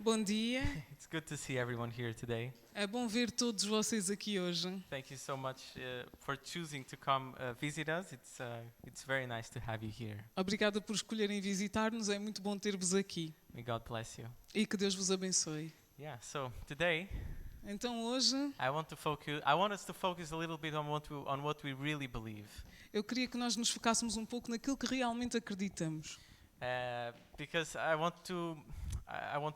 Bom dia, It's good to see everyone here today. é bom ver todos vocês aqui hoje. Thank you so much for choosing to come visit us. It's very nice to have you here. Obrigada por escolherem visitar-nos, é muito bom ter-vos aqui. May God bless you. E que Deus vos abençoe. Yeah. So today Então hoje I want us to focus a little bit on what we really believe, eu queria que nós nos focássemos um pouco naquilo que realmente acreditamos. because I want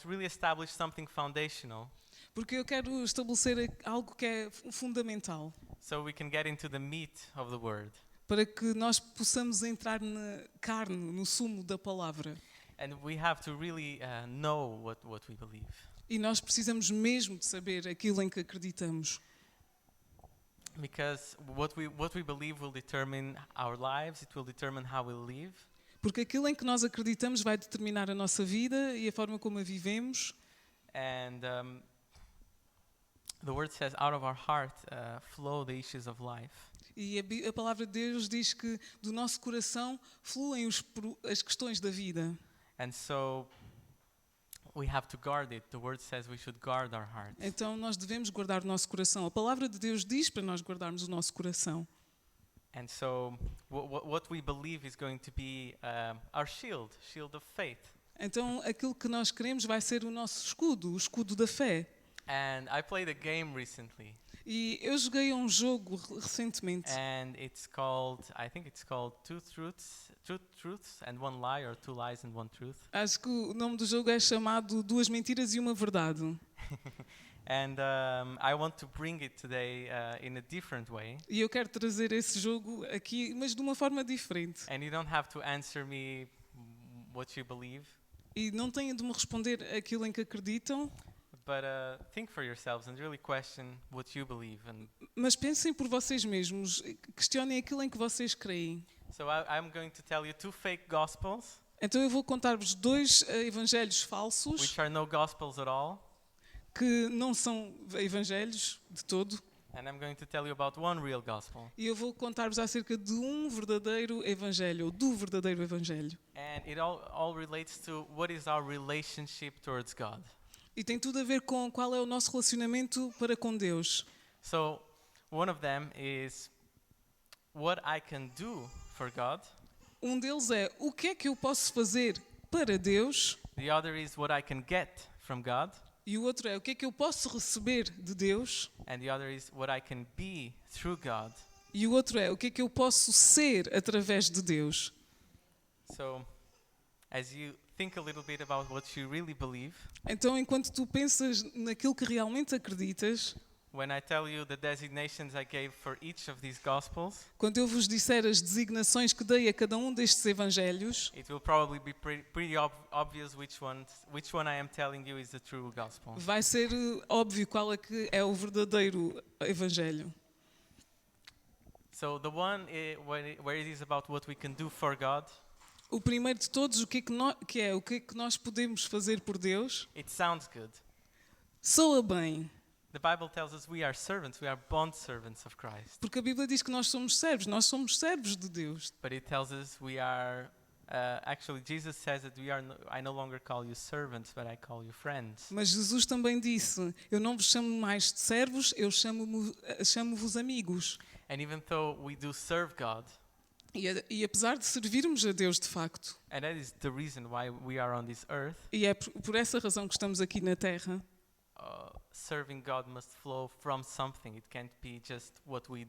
to really establish something foundational, Porque eu quero estabelecer algo que é fundamental, so we can get into the meat of the word. para que nós possamos entrar na carne, no sumo da palavra. And we have to really know what we believe. E nós precisamos mesmo de saber aquilo em que acreditamos. Because what we believe will determine our lives, it will determine how we live. Porque aquilo em que nós acreditamos vai determinar a nossa vida e a forma como a vivemos. And the word says, out of our heart flow the issues of life. E a palavra de Deus diz que do nosso coração fluem as questões da vida. And so we have to guard it. The word says we should guard our hearts. Então nós devemos guardar o nosso coração. A palavra de Deus diz para nós guardarmos o nosso coração. And so what we believe is going to be our shield of faith. Então aquilo que nós queremos vai ser o nosso escudo, o escudo da fé. And I played a game recently. E eu joguei um jogo recentemente. And I think it's called Two Truths and One Lie, or Two Lies and One Truth. Acho que o nome do jogo é chamado Duas Mentiras e uma Verdade. And I want to bring it today in a different way. E eu quero trazer esse jogo aqui, mas de uma forma diferente. And you don't have to answer me what you believe, E não têm de me responder aquilo em que acreditam, but think for yourselves and really question what you believe. And mas pensem por vocês mesmos, questionem aquilo em que vocês creem. so I'm going to tell you two fake gospels, Então eu vou contar-vos dois evangelhos falsos, which are no gospels at all. que não são evangelhos de todo, And I'm going to tell you about one real gospel. e eu vou contar-vos acerca de um verdadeiro evangelho, ou do verdadeiro evangelho. And it all relates to what is our relationship towards God. E tem tudo a ver com qual é o nosso relacionamento para com Deus. So one of them is what I can do for God. Um deles é o que é que eu posso fazer para Deus, The other is what I can get from God. e o outro é o que é que eu posso receber de Deus, And the other is what I can be through God. e o outro é o que é que eu posso ser através de Deus. So as you think a little bit about what you really believe, Então, enquanto tu pensas naquilo que realmente acreditas, when I tell you the designations I gave for each of these gospels, quando eu vos disser as designações que dei a cada um destes evangelhos, it will probably be pretty obvious which one I am telling you is the true gospel. vai ser óbvio qual é que é o verdadeiro evangelho. So the one where it is about what we can do for God, O primeiro de todos, o que é que nós podemos fazer por Deus, it sounds good. soa bem, The Bible tells us we are servants, we are bond servants of Christ. porque a Bíblia diz que nós somos servos de Deus. But it tells us we are, actually Jesus says that I no longer call you servants, but I call you friends. Mas Jesus também disse, eu não vos chamo mais de servos, eu chamo-vos amigos. And even though we do serve God, E apesar de servirmos a Deus de facto, and that is the reason why we are on this earth, e é por essa razão que estamos aqui na Terra, serving God must flow from something. It can't be just what we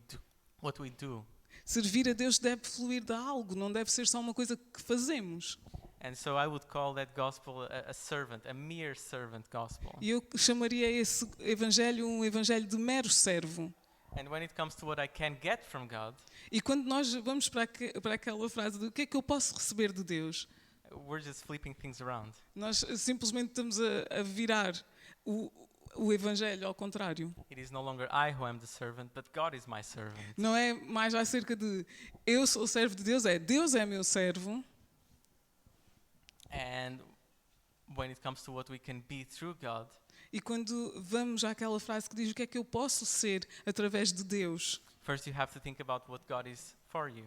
do. servir a Deus deve fluir de algo, não deve ser só uma coisa que fazemos. And so I would call that gospel a mere servant gospel. E eu chamaria esse evangelho um evangelho de mero servo. And when it comes to what I can get from God, E quando nós vamos para aquela frase de o que é que eu posso receber de Deus, we're just flipping things around. nós simplesmente estamos a virar o evangelho ao contrário. It is no longer I who am the servant, but God is my servant. Não é mais acerca de eu sou servo de Deus é meu servo. And when it comes to what we can be through God, E quando vamos àquela frase que diz o que é que eu posso ser através de Deus, first you have to think about what God is for you.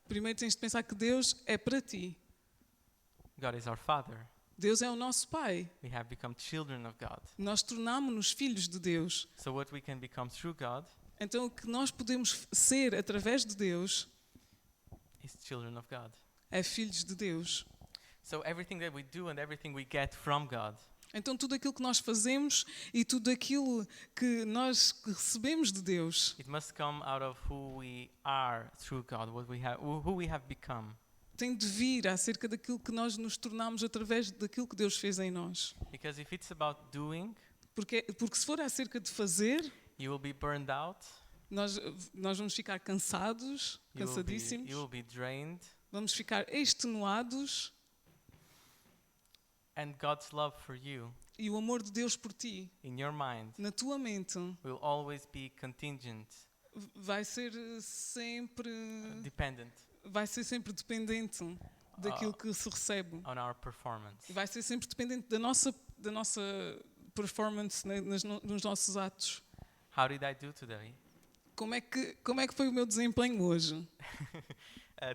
primeiro tens de pensar que Deus é para ti. God is our Father. Deus é o nosso Pai. We have become children of God. Nós tornámo-nos filhos de Deus. So what we can become through God Então o que nós podemos ser através de Deus is children of God. é filhos de Deus. So everything that we do and everything we get from God Então tudo aquilo que nós fazemos e tudo aquilo que nós recebemos de Deus it must come out of who we are through God, what we have, who we have become. tem de vir acerca daquilo que nós nos tornamos através daquilo que Deus fez em nós. Because if it's about doing, Porque se for acerca de fazer, you will be burned out. nós vamos ficar cansados, cansadíssimos, You will be drained, vamos ficar extenuados and God's love for you e o amor de Deus por ti, in your mind na tua mente, will always be contingent, vai ser sempre dependent dependente daquilo que se recebe. on our performance. Vai ser sempre dependente da nossa performance nos nossos atos. How did I do today? Como é que foi o meu desempenho hoje?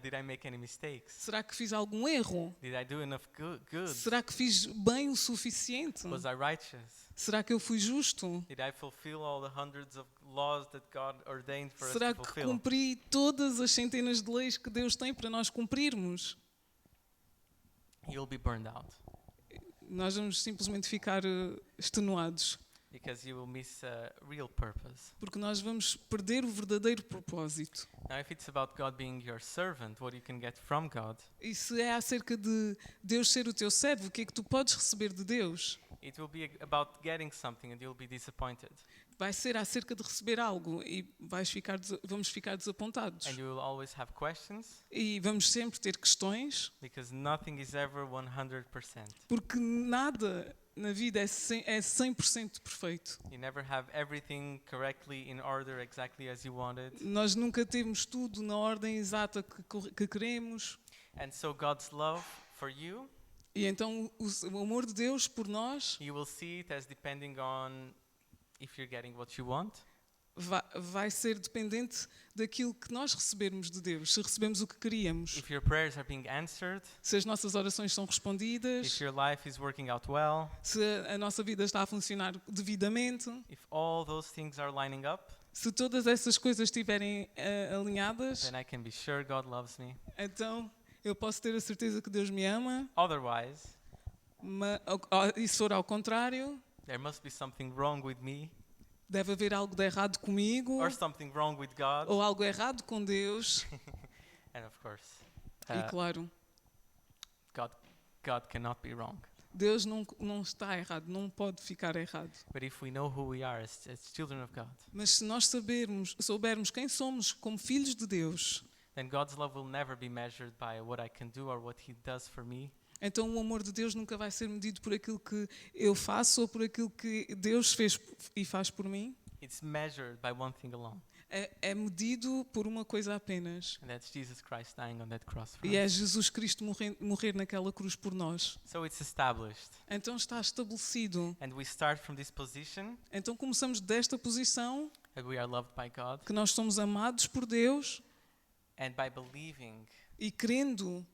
Did I make any mistakes? Será que fiz algum erro? Did I do enough good? Será que fiz bem o suficiente? Was I righteous? Será que eu fui justo? Did I fulfill all the hundreds of laws that God ordained for Será us to que fulfill? cumpri todas as centenas de leis que Deus tem para nós cumprirmos? You'll be burned out Nós vamos simplesmente ficar extenuados, because you will miss a real purpose. porque nós vamos perder o verdadeiro propósito. Now, if it's about God being your servant, what you can get from God, E se é acerca de Deus ser o teu servo, o que é que tu podes receber de Deus? it will be about getting something and you'll be disappointed. Vai ser acerca de receber algo e vamos ficar desapontados. And you will always have questions E vamos sempre ter questões, because nothing is ever 100%. porque nada na vida é 100% perfeito. You never have everything correctly in order exactly as you wanted. Nós nunca temos tudo na ordem exata que queremos. And so God's love for you, E então o amor de Deus por nós you will see it as depending on if you're getting what you want, vai ser dependente daquilo que nós recebermos de Deus. Se recebemos o que queríamos, if your prayers are being answered, se as nossas orações são respondidas, if your life is working out well, se a nossa vida está a funcionar devidamente, if all those things are lining up, se todas essas coisas estiverem alinhadas, then I can be sure God loves me. então eu posso ter a certeza que Deus me ama. Otherwise, E se for ao contrário, there must be something wrong with me deve haver algo de errado comigo or something wrong with God. ou algo errado com Deus. And of course, E claro, God cannot be wrong. Deus não está errado, não pode ficar errado. But if we know who we are as children of God, Mas se nós soubermos quem somos como filhos de Deus, then God's love will never be measured by what I can do or what He does for me. então o amor de Deus nunca vai ser medido por aquilo que eu faço ou por aquilo que Deus fez e faz por mim. It's measured by one thing alone, É medido por uma coisa apenas. and that's Jesus Christ dying on that cross for E é us. Jesus Cristo morrer naquela cruz por nós. So it's established. Então está estabelecido. And we start from this position Então começamos desta posição, that we are loved by God, que nós somos amados por Deus and by believing e crendo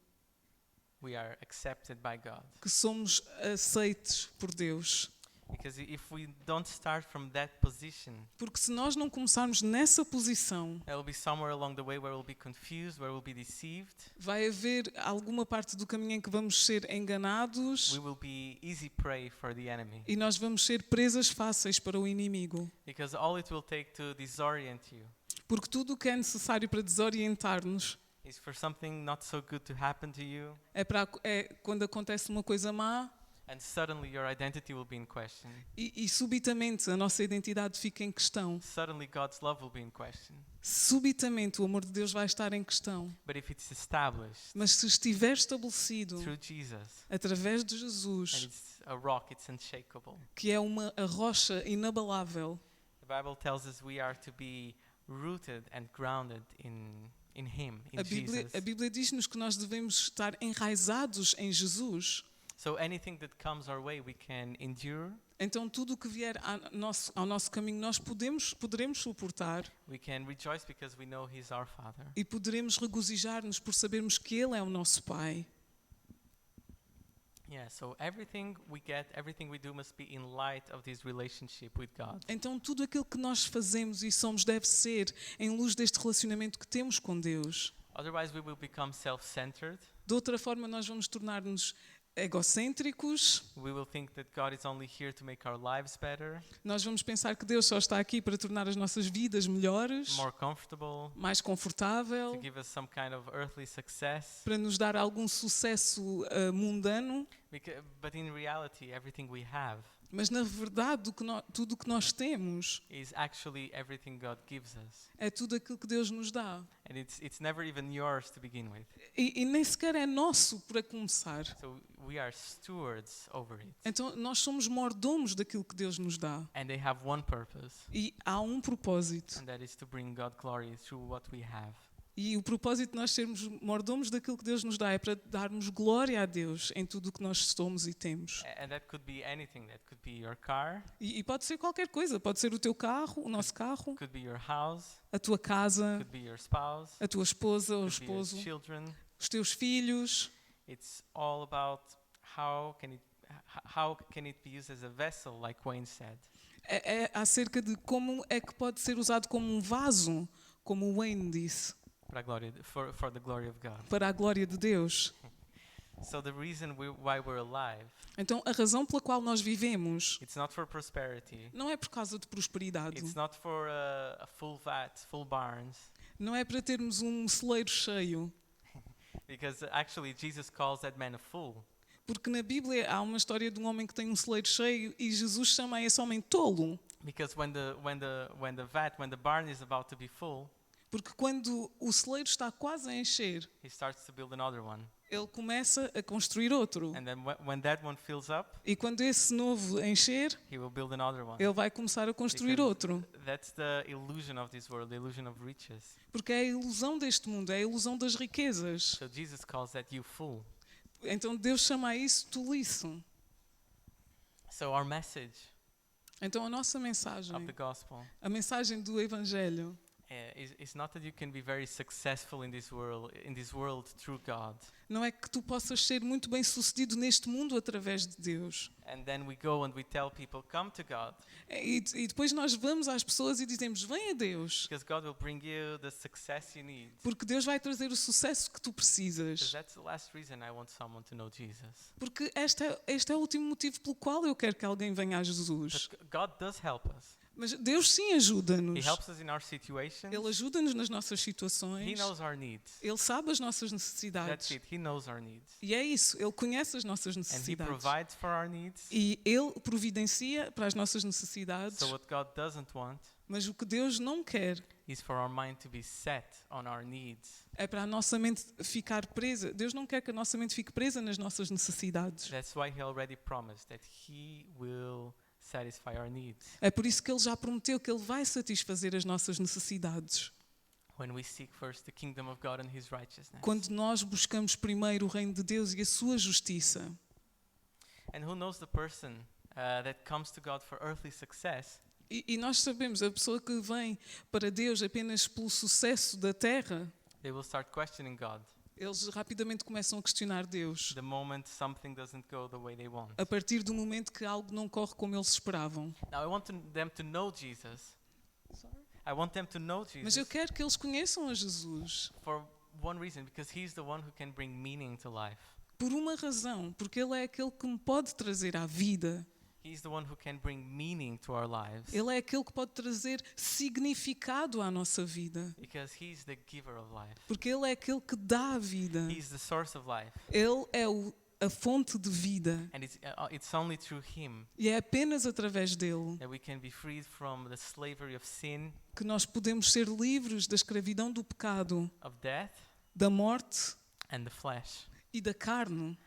we are accepted by God. que somos aceites por Deus. Because if we don't start from that position, Porque se nós não começarmos nessa posição, there will be somewhere along the way where we'll be confused, where we'll be deceived. vai haver alguma parte do caminho em que vamos ser enganados We will be easy prey for the enemy. e nós vamos ser presas fáceis para o inimigo. Because all it will take to disorient you Porque tudo o que é necessário para desorientar-nos is for something not so good to happen to you, é quando acontece uma coisa má and suddenly your identity will be in question. e subitamente a nossa identidade fica em questão. Suddenly God's love will be in question. Subitamente o amor de Deus vai estar em questão. But if it's established Mas se estiver estabelecido through Jesus, através de and Jesus, it's a rock, it's unshakable. que é a rocha inabalável, The Bible tells us we are to be rooted and grounded in Him, in Jesus. a Bíblia diz-nos que nós devemos estar enraizados em Jesus. So anything that comes our way, we can endure, Então tudo o que vier ao nosso caminho nós poderemos suportar we can rejoice because we know He's our Father. e poderemos regozijar-nos por sabermos que Ele é o nosso Pai. Yeah, so everything we get, everything we do must be in light of this relationship with God. Então tudo aquilo que nós fazemos e somos deve ser em luz deste relacionamento que temos com Deus. Otherwise, we will become self-centered. De outra forma, nós vamos tornar-nos egocêntricos, We will think that God is only here to make our lives better, nós vamos pensar que Deus só está aqui para tornar as nossas vidas melhores, more comfortable, mais confortável, to give us some kind of earthly success. para nos dar algum sucesso mundano, But in reality, everything we have mas na verdade tudo o que nós temos is actually everything God gives us. é tudo aquilo que Deus nos dá. And it's never even yours to begin with. E nem sequer é nosso para começar. So we are stewards over it. Então nós somos mordomos daquilo que Deus nos dá. And they have one purpose, E há um propósito. and that is to bring God glory through what we have. E o propósito de nós sermos mordomos daquilo que Deus nos dá é para darmos glória a Deus em tudo o que nós somos e temos. And that could be anything. That could be your car, E pode ser qualquer coisa. Pode ser o teu carro, o nosso carro, could be your house, a tua casa, could be your spouse, a tua esposa ou could be your esposo, children. os teus filhos. It's all about how can it be used as a vessel, like Wayne said. É acerca de como é que pode ser usado como um vaso, como o Wayne disse, For the glory of God. para a glória de Deus. So the reason why we're alive, Então, a razão pela qual nós vivemos it's not for prosperity. não é por causa de prosperidade, It's not for a full vat, full barns, não é para termos um celeiro cheio, because actually Jesus calls that man a fool. porque na Bíblia há uma história de um homem que tem um celeiro cheio e Jesus chama esse homem tolo, Because when the barn is about to be full, porque quando o celeiro está quase a encher, he starts to build another one. ele começa a construir outro. And then when that one fills up, E quando esse novo encher, he will build another one. ele vai começar a construir Because outro. That's the illusion of this world, the illusion of riches. Porque é a ilusão deste mundo, é a ilusão das riquezas. So Jesus calls that you fool. Então Deus chama a isso tolice. So our message Então a nossa of mensagem, the gospel a mensagem do Evangelho, is not that you can be very successful in this world through God. não é que tu possas ser muito bem sucedido neste mundo através de Deus. And then we go and we tell people, come to God, E depois nós vamos às pessoas e dizemos, vem a Deus, because God will bring you the success you need. porque Deus vai trazer o sucesso que tu Because precisas. that's the last reason I want someone to know Jesus. Porque este é o último motivo pelo qual eu quero que alguém venha a Jesus. But God does help us. Mas Deus sim He ajuda-nos. helps us in our situations. Ele ajuda-nos nas nossas He situações. knows our needs. Ele sabe as nossas That's necessidades. it. He knows our needs. E é isso, Ele conhece as nossas And He necessidades. provides for our needs. E Ele providencia para as nossas necessidades. So what God doesn't want Mas o que Deus não quer is for our mind to be set on our needs. é para a nossa mente ficar presa. Deus não quer que a nossa mente fique presa nas nossas necessidades. That's why He already promised that He will satisfy our needs. É por isso que Ele já prometeu que Ele vai satisfazer as nossas necessidades. When we seek first the kingdom of God and His righteousness. Quando nós buscamos primeiro o reino de Deus e a sua justiça. And who knows the person that comes to God for earthly success E nós sabemos, a pessoa que vem para Deus apenas pelo sucesso da terra, they will start questioning God eles rapidamente começam a questionar Deus. the moment something doesn't go the way they want. A partir do momento que algo não corre como eles esperavam. Now I want them to know Jesus. I want them to know Mas eu Jesus quero que eles conheçam a Jesus. for one reason, because He's the one who can bring meaning to life. Por uma razão, porque Ele é aquele que me pode trazer à vida. He's the one who can bring meaning to our lives, Ele é aquele que pode trazer significado à nossa vida. because He's the giver of life. Porque Ele é aquele que dá a vida. He's the source of life, Ele é a fonte de vida. and it's only through Him E é apenas através dele that we can be freed from the slavery of sin, que nós podemos ser livres da escravidão do pecado, of death, da morte and the flesh. e da carne.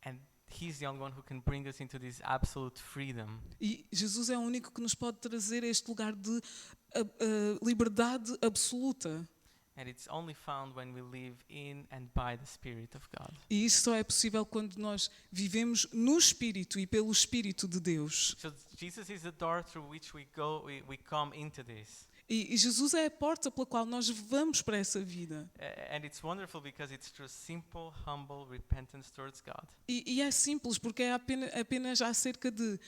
And He's the only one who can bring us into this absolute freedom. E Jesus é o único que nos pode trazer a este lugar de liberdade absoluta. And it's only found when we live in and by the Spirit of God. E isso só é possível quando nós vivemos no Espírito e pelo Espírito de Deus. So Jesus is the door through which we come into this. E Jesus é a porta pela qual nós vamos para essa vida. And it's wonderful because it's through simple, humble repentance towards God. E é simples, porque é apenas acerca de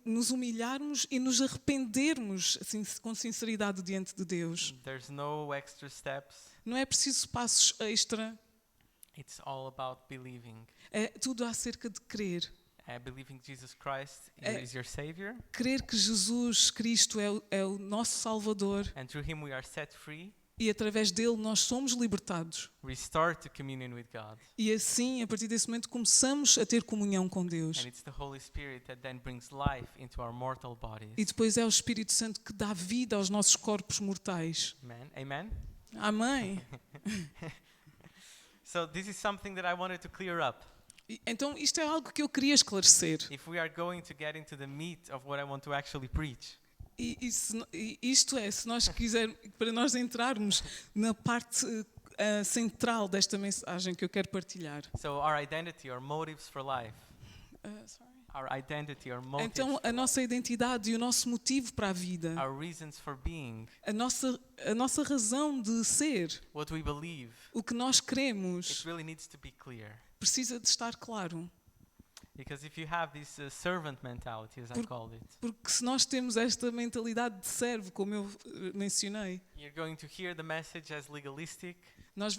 nos humilharmos e nos arrependermos assim, com sinceridade diante de Deus. There's no extra steps. Não é preciso passos extra, It's all about believing. é tudo acerca de crer. Believing Jesus Christ is your Savior. Crer que Jesus Cristo é o nosso Salvador And through Him we are set free, e através dele nós somos libertados. restored to communion with God. E assim, a partir desse momento, começamos a ter comunhão com Deus. And it's the Holy Spirit that then brings life into our mortal bodies. E depois é o Espírito Santo que dá vida aos nossos corpos mortais. Amen. Amen. Amém? So this is something that I wanted to clear up. Então, isto é algo que eu queria esclarecer. If we are going to get into the meat of what I want to actually preach, Isto é, se nós quisermos, para nós entrarmos na parte central desta mensagem que eu quero partilhar. so our identity, our motives for life, our identity, our motives, Então, a nossa identidade e o nosso motivo para a vida, our reasons for being, a nossa razão de ser, what we believe, o que nós it queremos, really needs to be clear. precisa de estar claro. Because if you have this servant mentality, as I called it, Porque se nós temos esta mentalidade de servo, como eu mencionei, you're going to hear the message as legalistic, nós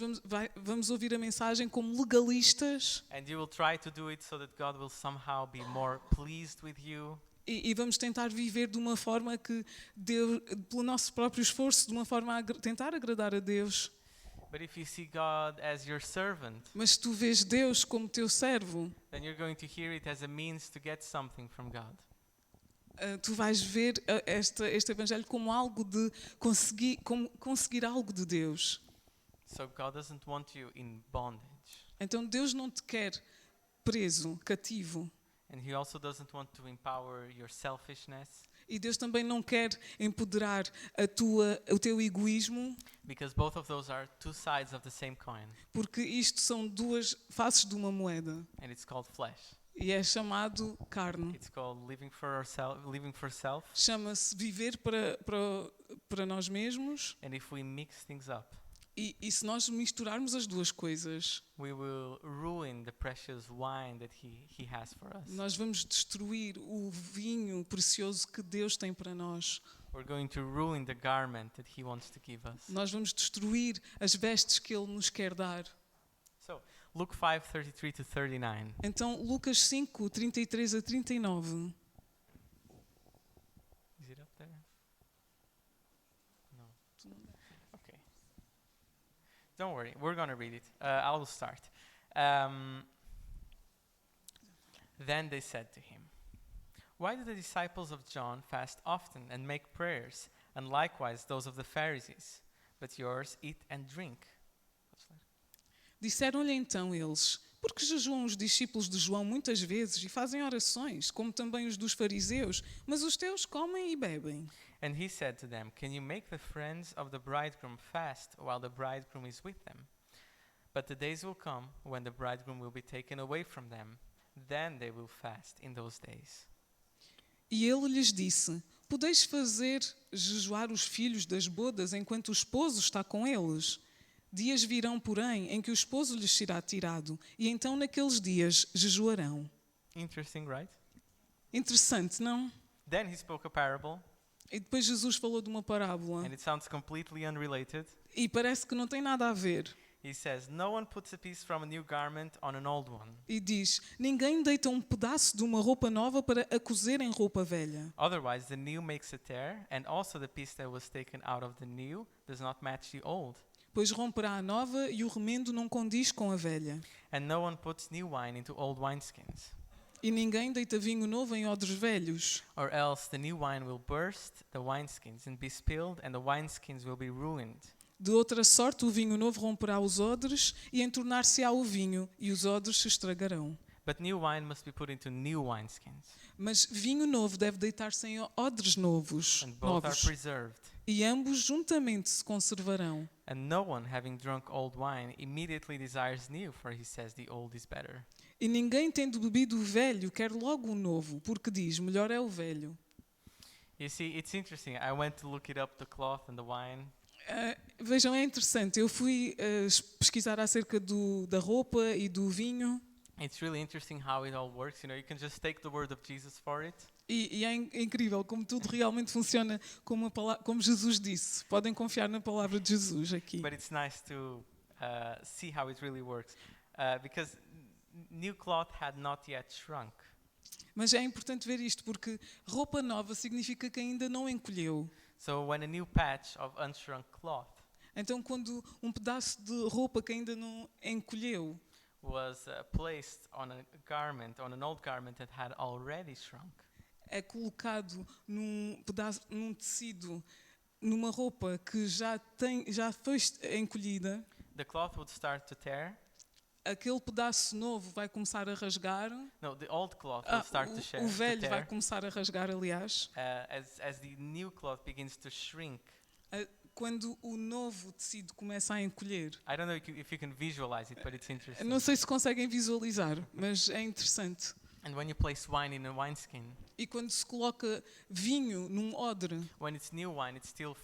vamos ouvir a mensagem como legalistas and you will try to do it so that God will somehow be more pleased with you. e vamos tentar viver de uma forma que Deus, pelo nosso próprio esforço, de uma forma a tentar agradar a Deus. But if you see God as your servant, Mas se tu vês Deus como teu servo, then you're going to hear it as a means to get something from God. tu vais ver este evangelho como algo de conseguir algo de Deus. So God doesn't want you in bondage. Então Deus não te quer preso, cativo. And He also doesn't want to empower your selfishness, E Deus também não quer empoderar o teu egoísmo, because both of those are two sides of the same coin, porque isto são duas faces de uma moeda. and it's called flesh. E é chamado carne. It's called living for self. Chama-se viver para nós mesmos. And if we mix things up, E se nós misturarmos as duas coisas, we will ruin the precious wine that He has for us. nós vamos destruir o vinho precioso que Deus tem para nós. We're going to ruin the garment that He wants to give us. Nós vamos destruir as vestes que Ele nos quer dar. So, Luke 5:33 to 39. Então, Lucas 5, 33 a 39. Is it up there? No. Okay. Don't worry, we're going to read it. I will start. Then they said to him, "Why do the disciples of John fast often and make prayers, and likewise those of the Pharisees, but yours eat and drink?" Disseram-lhe então eles: por que jejuam os discípulos de João muitas vezes e fazem orações, como também os dos fariseus, mas os teus comem e bebem? And he said to them, "Can you make the friends of the bridegroom fast while the bridegroom is with them? But the days will come when the bridegroom will be taken away from them. Then they will fast in those days." E ele lhes disse: podeis fazer jejuar os filhos das bodas enquanto o esposo está com eles? Dias virão, porém, em que o esposo lhes será tirado, e então naqueles dias jejuarão. Interesting, right? Interessante, não? Then he spoke a parable, E depois Jesus falou de uma parábola, and it sounds completely unrelated. e parece que não tem nada a ver. He says, "No one puts a piece from a new garment on an old one. E diz: ninguém deita um pedaço de uma roupa nova para a cozer em roupa velha. Otherwise, the new makes a tear, and also the piece that was taken out of the new does not match the old. Pois romperá a nova e o remendo não condiz com a velha. And no one puts new wine into old wineskins. E ninguém deita vinho novo em odres velhos. Or else the new wine will burst the wineskins and be spilled, and the wineskins will be ruined. De outra sorte, o vinho novo romperá os odres e entornar-se-á o vinho, e os odres se estragarão. But new wine must be put into new wineskins, Mas vinho novo deve deitar-se em odres novos, and both are novos, preserved. e ambos juntamente se conservarão. And no one, having drunk old wine, immediately desires new, for he says the old is better. E ninguém, tendo bebido o velho, quer logo o novo, porque diz: melhor é o velho. You see, it's interesting. I went to look it up, the cloth and the wine. Vejam, é interessante. Eu fui pesquisar acerca da roupa e do vinho. It's really interesting how it all works. You know, you can just take the word of Jesus for it. E é incrível como tudo realmente funciona como Jesus disse. Podem confiar na palavra de Jesus aqui. But it's nice to see how it really works. Because new cloth had not yet shrunk. Mas é importante ver isto porque roupa nova significa que ainda não encolheu. So when a new patch of unshrunk cloth Então quando um pedaço de roupa que ainda não encolheu was placed on a garment, on an old garment that had already shrunk, é colocado num tecido, numa roupa que já foi encolhida, the cloth would start to tear. aquele pedaço novo vai começar a rasgar. No, the old cloth will start to O velho tear. vai começar a rasgar, aliás. As the new cloth begins to shrink. Quando o novo tecido começa a encolher. I don't know if you can visualize it, but it's interesting. Não sei se conseguem visualizar, mas é interessante. And when you place wine in a wineskin, E quando se coloca vinho num odre, when it's new wine, it's still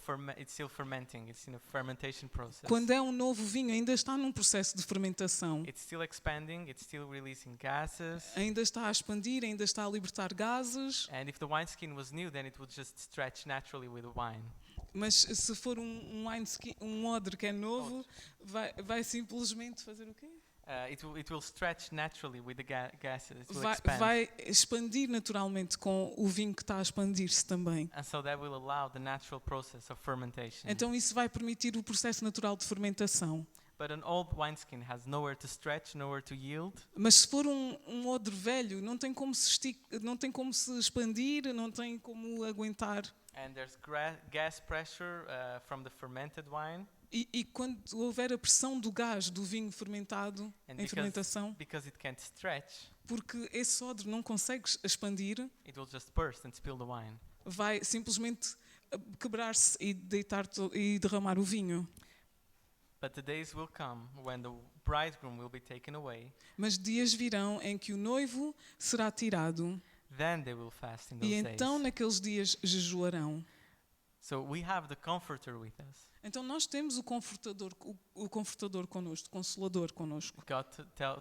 fermenting. It's in a fermentation process. quando é um novo vinho, ainda está num processo de fermentação. It's still expanding. It's still releasing gases. Ainda está a expandir, ainda está a libertar gases. And if the wineskin was new, then it would just stretch naturally with the wine. Mas se for um odre que é novo, vai simplesmente fazer o quê? It will stretch naturally with the gases. It will expand. Vai expandir naturalmente com o vinho que está a expandir-se também. And so that will allow the natural process of fermentation. Então isso vai permitir o processo natural de fermentação. But an old wineskin has nowhere to stretch, nowhere to yield. Mas se for um odre velho, não tem como se expandir, não tem como aguentar. And there's gas pressure from the fermented wine. E quando houver a pressão do gás do vinho fermentado, em fermentação, because it can't stretch, porque esse odre não consegue expandir, it will just burst and spill the wine. vai simplesmente quebrar-se e derramar o vinho. But the days will come when the bridegroom will be taken away. Mas dias virão em que o noivo será tirado. Then they will fast in those E então days. naqueles dias jejuarão. So we have the Comforter with us. Então nós temos o confortador connosco, o consolador connosco. God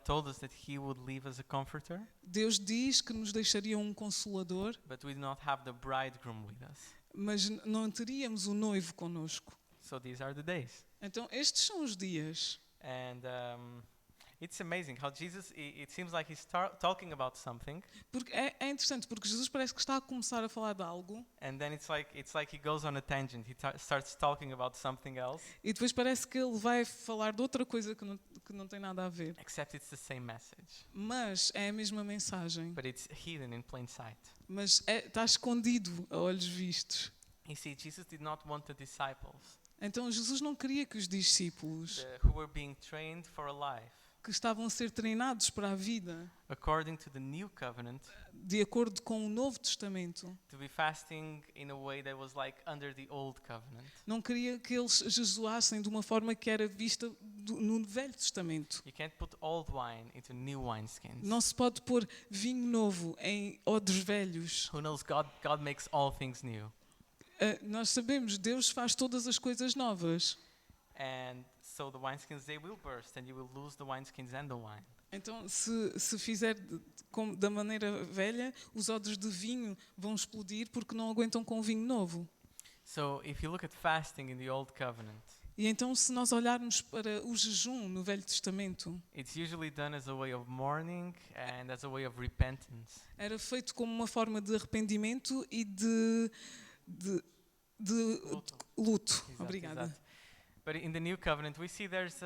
told us that He would leave us a Comforter, Deus diz que nos deixaria um consolador, but we do not have the bridegroom with us. mas não teríamos o noivo connosco. So these are the days. Então estes são os dias. And it's amazing how Jesus, it seems like He's talking about something. Porque é interessante, porque Jesus parece que está a começar a falar de algo. And then it's like He goes on a tangent. He starts talking about something else. E depois parece que ele vai falar de outra coisa que não tem nada a ver. Except it's the same message. Mas é a mesma mensagem. But it's hidden in plain sight. Mas está escondido a olhos vistos. You see, Jesus did not want the disciples Então Jesus não queria que os discípulos who were being trained for a life que estavam a ser treinados para a vida, according to the new covenant, de acordo com o Novo Testamento, to be fasting in a way that was like under the old covenant. não queria que eles jejuassem de uma forma que era vista no Velho Testamento. You can't put old wine into new wineskins. Não se pode pôr vinho novo em odres velhos. Who knows? God makes all things new. Nós sabemos, Deus faz todas as coisas novas. And so the wineskins, they will burst and you will lose the wineskins and the wine. Então, se fizer da maneira velha, os odres de vinho vão explodir porque não aguentam com o vinho novo. So if you look at fasting in the old covenant, E então, se nós olharmos para o jejum no Velho Testamento, it's usually done as a way of mourning and as a way of repentance. era feito como uma forma de arrependimento e de luto. Exato, Obrigada. exato. But in the new covenant, we see there's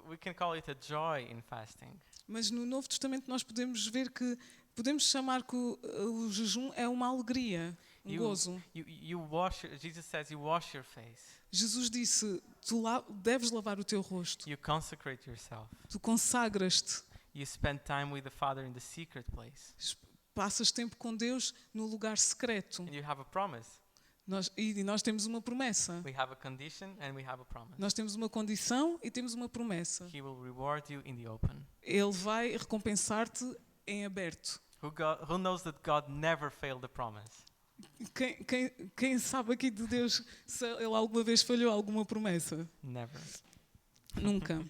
we can call it a joy in fasting. Mas no Novo Testamento nós podemos ver que podemos chamar que o jejum é uma alegria, um gozo. Jesus says you wash your face. Jesus disse, tu deves lavar o teu rosto. You consecrate yourself. Tu consagras-te. You spend time with the Father in the secret place. Passas tempo com Deus no lugar secreto. And you have a promise. Nós temos uma promessa. We have a condition and we have a promise. Nós temos uma condição e temos uma promessa. He will reward you in the open. Ele vai recompensar-te em aberto. Who knows that God never failed the promise? Quem sabe aqui de Deus se ele alguma vez falhou alguma promessa? Never. Nunca.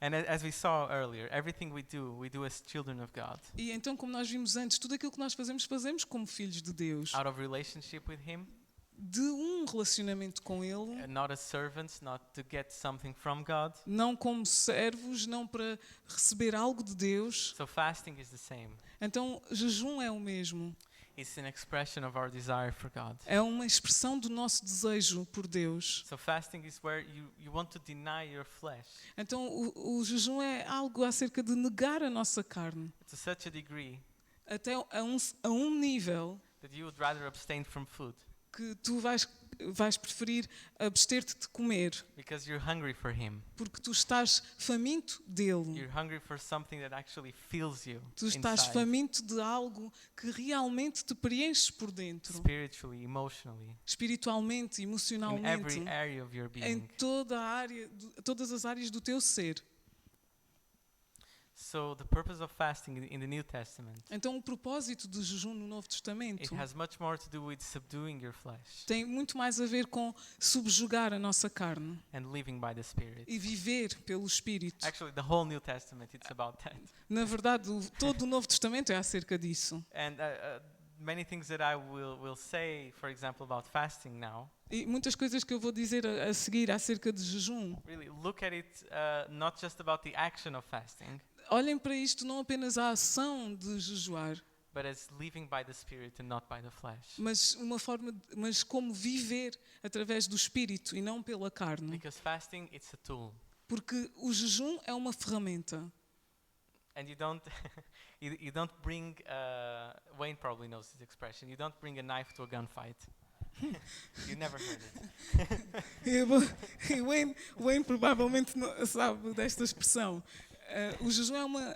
And as we saw earlier, everything we do as children of God, E então, como nós vimos antes, tudo aquilo que nós fazemos como filhos de Deus, out of relationship with Him, de um relacionamento com Ele, not as servants, not to get something from God. não como servos, não para receber algo de Deus. So fasting is the same. Então, jejum é o mesmo. It's an expression of our desire for God. É uma expressão do nosso desejo por Deus. So fasting is where you want to deny your flesh Então, o jejum é algo acerca de negar a nossa carne, to such a degree até a um nível that you would rather abstain from food que tu vais preferir abster-te de comer, because you're hungry for Him. porque tu estás faminto dele. You're hungry for something that actually fills you Tu estás inside, faminto de algo que realmente te preenche por dentro, spiritually, emotionally, espiritualmente, in emocionalmente, every area of your em being. todas as áreas do teu ser. So the purpose of fasting in the New Testament, Então, o propósito do jejum no Novo Testamento it has much more to do with subduing your flesh tem muito mais a ver com subjugar a nossa carne and living by the Spirit. e viver pelo Espírito. Actually, the whole New Testament, it's about that. Na verdade, todo o Novo Testamento é acerca disso. And many things that I will say, for example, about fasting now, E muitas coisas que eu vou dizer a seguir acerca de jejum, really look at it not just about the action of fasting, olhem para isto não apenas a ação de jejuar, but as living by the Spirit and not by the flesh. mas como viver através do Espírito e não pela carne. Because fasting, it's a tool. Porque o jejum é uma ferramenta. And you don't, you don't bring, Wayne probably knows this expression, you don't bring a knife to a gunfight. You never heard it. Wayne provavelmente não sabe desta expressão. O jejum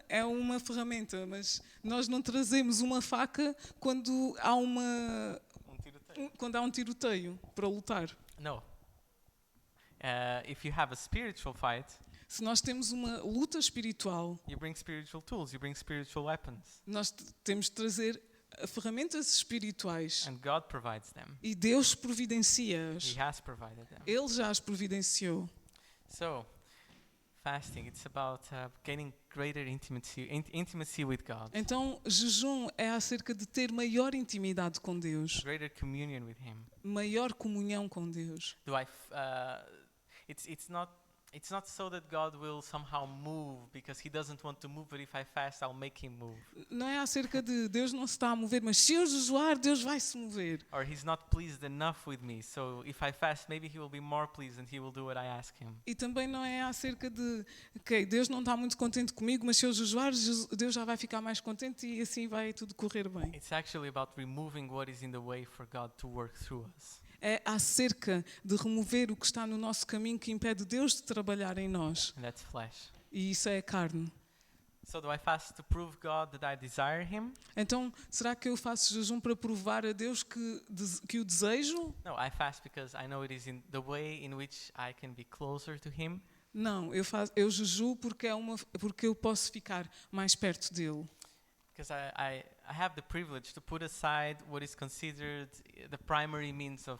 é uma ferramenta, mas nós não trazemos uma faca quando há um tiroteio para lutar. No. If you have a spiritual fight, Se nós temos uma luta espiritual, you bring spiritual tools, you bring spiritual weapons, nós temos de trazer ferramentas espirituais and God provides them. e Deus providencia-as. He has provided them. Ele já as providenciou. So, fasting, it's about gaining greater intimacy with God, Então, jejum é acerca de ter maior intimidade com Deus, greater communion with Him. maior comunhão com Deus. It's not so that God will somehow move because He doesn't want to move, but if I fast, I'll make Him move. Não é acerca de Deus não se está a mover, mas se eu jejuar, Deus vai se mover. Or He's not pleased enough with me, so if I fast, maybe He will be more pleased and He will do what I ask Him. E também não é acerca de, Deus não está muito contente comigo, mas se eu jejuar, Deus já vai ficar mais contente e assim vai tudo correr bem. It's actually about removing what is in the way for God to work through us. É acerca de remover o que está no nosso caminho que impede Deus de trabalhar em nós. And that's flesh. E isso é a carne. So do I fast to prove God that I desire Him? Então, será que eu faço jejum para provar a Deus que o desejo? No, I fast because I know it is in the way in which I can be closer to Him. Não, eu jejuo porque eu posso ficar mais perto dele. Because I have the privilege to put aside what is considered the primary means of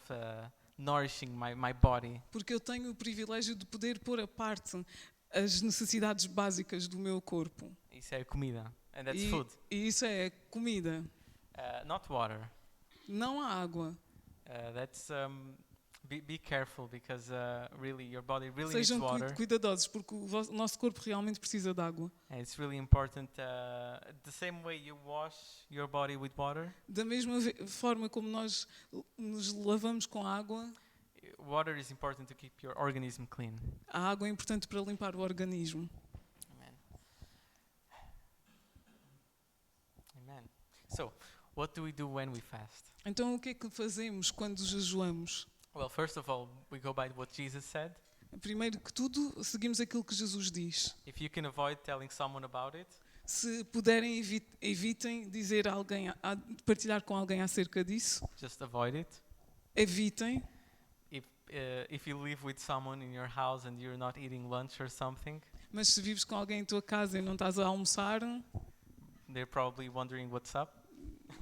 nourishing my body. Porque eu tenho o privilégio de poder pôr à parte as necessidades básicas do meu corpo. Isso é comida, and that's food. E isso é comida, Not water. não a água. That's be careful because really your body really Sejam needs water. cuidadosos porque o nosso corpo realmente precisa de água. And it's really important. The same way you wash your body with water, Da mesma forma como nós nos lavamos com água, water is important to keep your organism clean. a água é importante para limpar o organismo. Amen. Amen. So, what do we do when we fast? Então o que é que fazemos quando jejuamos? Well, first of all, we go by what Jesus said. Primeiro que tudo, seguimos aquilo que Jesus diz. If you can avoid telling someone about it, Se puderem, evitem dizer a alguém, partilhar com alguém acerca disso. just avoid it. Evitem. If you live with someone in your house and you're not eating lunch or something, Mas se vives com alguém em tua casa e não estás a almoçar, they're probably wondering what's up.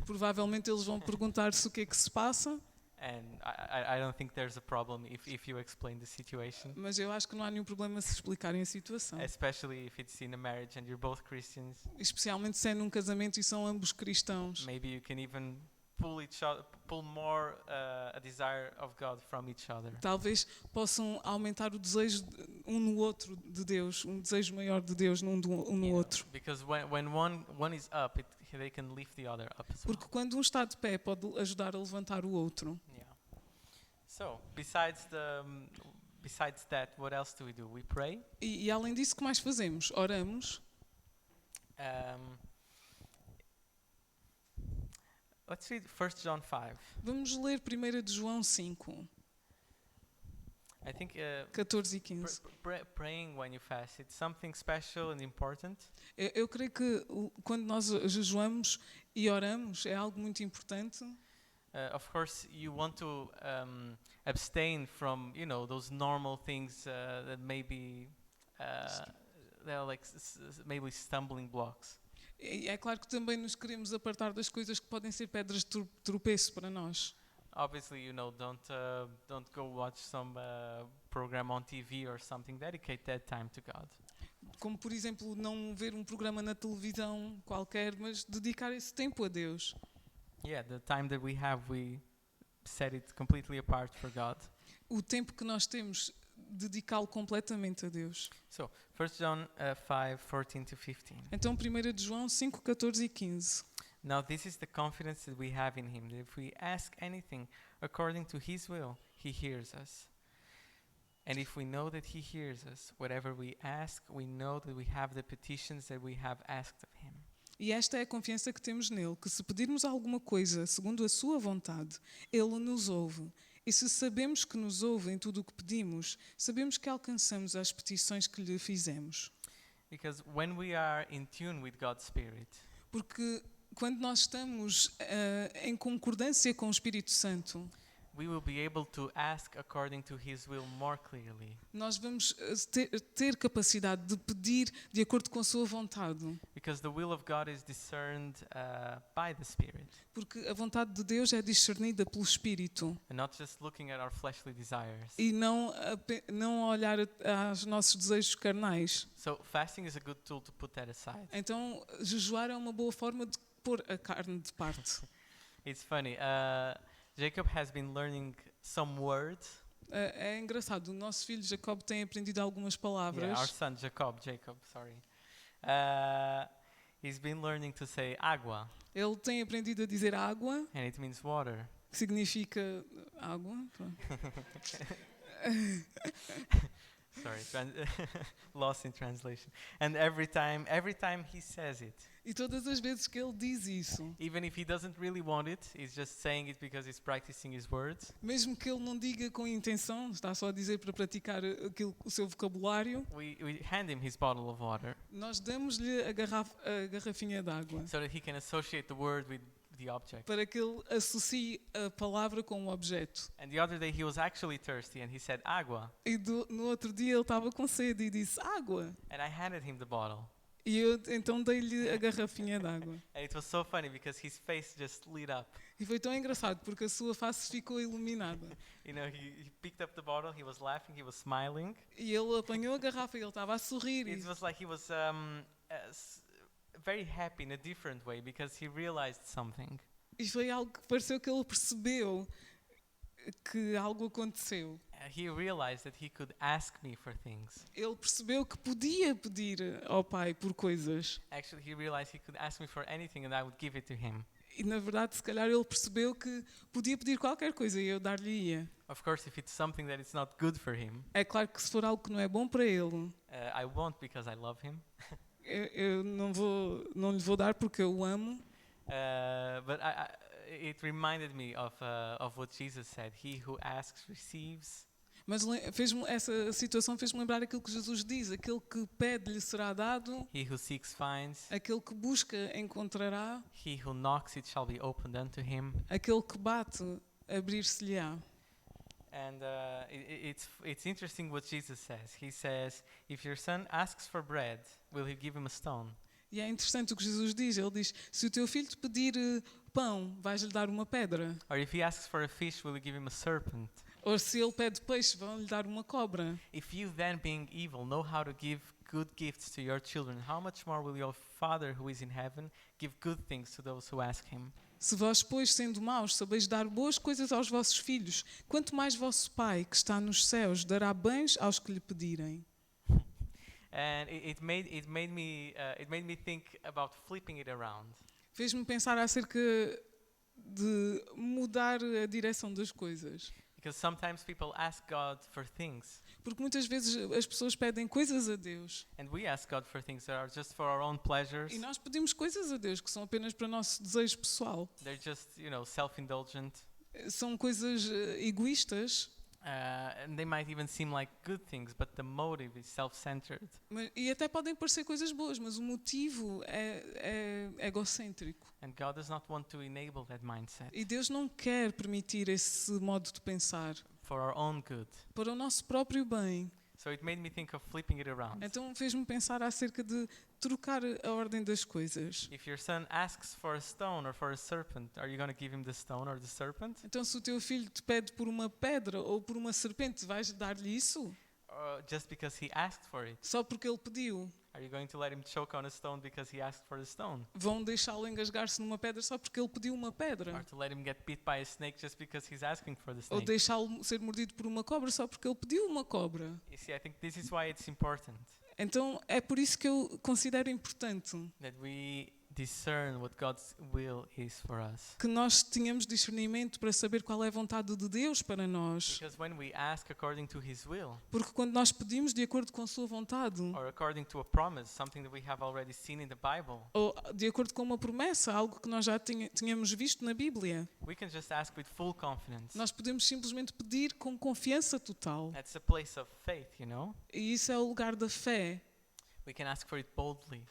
Provavelmente eles vão perguntar-se o que é que se passa, And I don't think there's a problem if you explain the situation, mas eu acho que não há nenhum problema se explicarem a situação. especially if it's in a marriage and you're both Christians. Especialmente se é num casamento e são ambos cristãos. Maybe you can even pull more a desire of God from each other. Talvez possam aumentar o desejo um no outro de Deus, um desejo maior de Deus um no You know, outro. because when one is up, they can lift the other up as well. Porque quando um está de pé pode ajudar a levantar o outro. Yeah. So besides that, what else do? We pray. E além disso, o que mais fazemos? Oramos. Let's read 1 John 5. Vamos ler 1 de João 5, I think 14 e 15. praying when you fast, it's something special and important. Eu creio que quando nós jejuamos e oramos é algo muito importante. Of course, you want to abstain from, those normal things that maybe they're like maybe stumbling blocks. E é claro que também nos queremos apartar das coisas que podem ser pedras de tropeço para nós. Obviously, don't go watch some program on TV or something. Dedicate that time to God. Como, por exemplo, não ver um programa na televisão qualquer, mas dedicar esse tempo a Deus. Yeah, the time that we have, we set it completely apart for God. O tempo que nós temos, dedicá-lo completamente a Deus. So, 1 John 5:14 to 15. Então, 1 de João 5, 14 e 15. Now this is the confidence that we have in him, that if we ask anything according to his will, he hears us. And if we know that he hears us, whatever we ask, we know that we have the petitions that we have asked of him. E esta é a confiança que temos nele, que se pedirmos alguma coisa segundo a sua vontade, ele nos ouve. E se sabemos que nos ouve em tudo o que pedimos, sabemos que alcançamos as petições que lhe fizemos. Because when we are in tune with God's Spirit, Porque quando nós estamos em concordância com o Espírito Santo, we will be able to ask according to his will more clearly. nós vamos ter capacidade de pedir de acordo com a sua vontade. Because the will of God is discerned by the Spirit. Porque a vontade de Deus é discernida pelo Espírito. And not just looking at our fleshly desires. E não olhar aos nossos desejos carnais. So fasting is a good tool to put that aside. Então, jejuar é uma boa forma de pôr a carne de parte. It's funny. Jacob has been learning some words. É engraçado, o nosso filho Jacob tem aprendido algumas palavras. Yeah, our son Jacob, sorry. He's been learning to say agua, Ele tem aprendido a dizer água, and it means water. que significa água. Pronto. Sorry, lost in translation. And every time he says it, E todas as vezes que ele diz isso, even if he doesn't really want it, he's just saying it because he's practicing his words. mesmo que ele não diga com intenção, está só a dizer para praticar o seu vocabulário, We hand him his bottle of water nós damos-lhe a garrafinha de água, so that he can associate the word with the object. para que ele associe a palavra com o objeto. And the other day he was actually thirsty and he said agua, E no outro dia ele estava com sede e disse água. and I handed him the bottle. E eu então dei-lhe a garrafinha de água. And it was so funny because his face just lit up. E foi tão engraçado porque a sua face ficou iluminada. He picked up the bottle, he was laughing, he was smiling. E ele apanhou a garrafa e ele estava a sorrir. It was like he was very happy in a different way because he realized something. E foi algo que pareceu que ele percebeu que algo aconteceu. He realized that he could ask me for things. Ele percebeu que podia pedir ao Pai por coisas. Actually, he realized he could ask me for anything and I would give it to him. E na verdade, se calhar ele percebeu que podia pedir qualquer coisa e eu dar-lhe-ia. Of course, if it's something that is not good for him, É claro que se for algo que não é bom para ele, I won't because I love him. eu não lhe vou dar porque eu o amo. But it reminded me of what Jesus said. He who asks receives. Mas essa situação fez-me lembrar aquilo que Jesus diz: aquele que pede lhe será dado, He who seeks finds. aquele que busca encontrará, He who knocks, it shall be opened unto him. aquele que bate abrir-se-lhe-á. And it's interesting what Jesus says. He says, if your son asks for bread, will he give him a stone? E é interessante o que Jesus diz. Ele diz: se o teu filho te pedir pão, vais-lhe dar uma pedra? Or if he asks for a fish, will you give him a serpent? Ou se ele pede peixe, vão-lhe dar uma cobra? If you then, being evil, know how to give good gifts to your children, how much more will your Father who is in heaven give good things to those who ask him? Se vós, pois, sendo maus, sabeis dar boas coisas aos vossos filhos, quanto mais vosso Pai, que está nos céus, dará bens aos que lhe pedirem. And it made me think about flipping it around. Fez-me pensar acerca de mudar a direção das coisas. Because sometimes people ask God for things, Porque muitas vezes as pessoas pedem coisas a Deus. and we ask God for things that are just for our own pleasures. E nós pedimos coisas a Deus que são apenas para o nosso desejo pessoal. They're just, self-indulgent. São coisas egoístas. And they might even seem like good things, but the motive is self-centered. E até podem parecer coisas boas, mas o motivo é egocêntrico. And God does not want to enable that mindset E Deus não quer permitir esse modo de pensar for our own good. para o nosso próprio bem. So it made me think of flipping it around. Então fez-me pensar acerca de trocar a ordem das coisas. If your son asks for a stone or for a serpent, are you going to give him the stone or the serpent? Então se o teu filho te pede por uma pedra ou por uma serpente, vais dar-lhe isso? Just because he asked for it? Só porque ele pediu? Are you going to let him choke on a stone because he asked for the stone? Vão deixá-lo engasgar-se numa pedra só porque ele pediu uma pedra? Or to let him get bit by a snake just because he's asking for the Ou snake? deixá-lo ser mordido por uma cobra só porque ele pediu uma cobra? You see, I think this is why it's important Então é por isso que eu considero importante that we discern what God's will is for us. que nós tenhamos discernimento para saber qual é a vontade de Deus para nós. Because when we ask according to His will, Porque quando nós pedimos de acordo com a sua vontade, or according to a promise, something that we have already seen in the Bible, ou de acordo com uma promessa, algo que nós já tínhamos visto na Bíblia, we can just ask with full confidence. nós podemos simplesmente pedir com confiança total. That's a place of faith, E isso é o lugar da fé. We can ask for it boldly.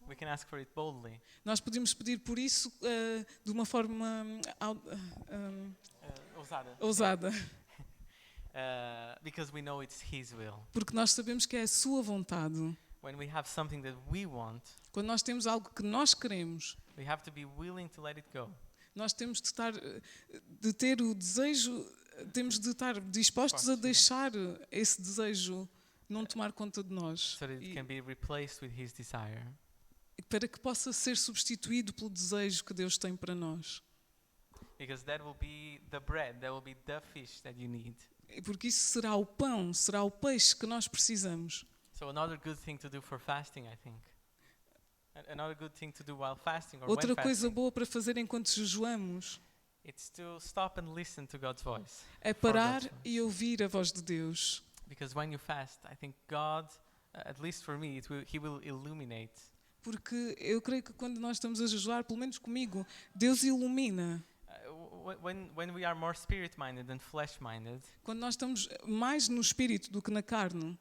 We can ask for it boldly. Nós podemos pedir por isso de uma forma Ousada. ousada, Because we know it's His will. porque nós sabemos que é a sua vontade. When we have something that we want, Quando nós temos algo que nós queremos, we have to be willing to let it go. nós temos de ter o desejo, temos de estar dispostos a deixar esse desejo não tomar conta de nós, So that it can be replaced with His desire. para que possa ser substituído pelo desejo que Deus tem para nós. Because that will be the bread, that will be the fish that you need. Porque isso será o pão, será o peixe que nós precisamos. So another good thing to do for fasting, I think. Another good thing to do while fasting or Outra when coisa fasting, boa para fazer enquanto jejuamos it's to stop and listen to God's voice. é For parar God's voice. e ouvir a voz de Deus. Because when you fast, I think God, at least for me, He will illuminate. Porque eu creio que quando nós estamos a jejuar, pelo menos comigo, Deus ilumina. When we are more spirit-minded than flesh-minded, Quando nós estamos mais no espírito do que na carne,